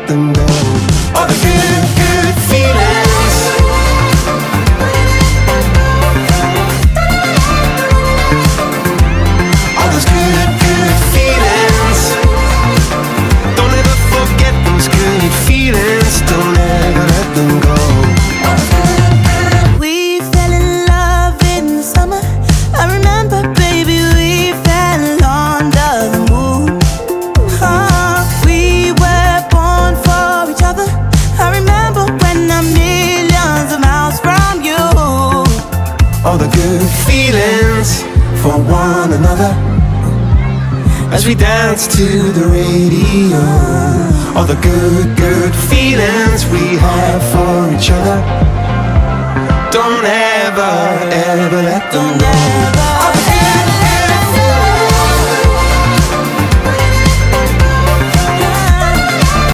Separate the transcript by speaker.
Speaker 1: let them go. All the good, good feelings. All those good, good feelings. Don't ever forget those good feelings. Don't ever let them go.
Speaker 2: We fell in love in the summer. I remember, baby, we fell under the moon. We were born for each other. I remember when I'm millions of miles from you.
Speaker 1: All the good feelings for one another as we dance to the radio. All the good, good feelings we have for each other. Don't ever, ever let them go.
Speaker 2: Don't ever,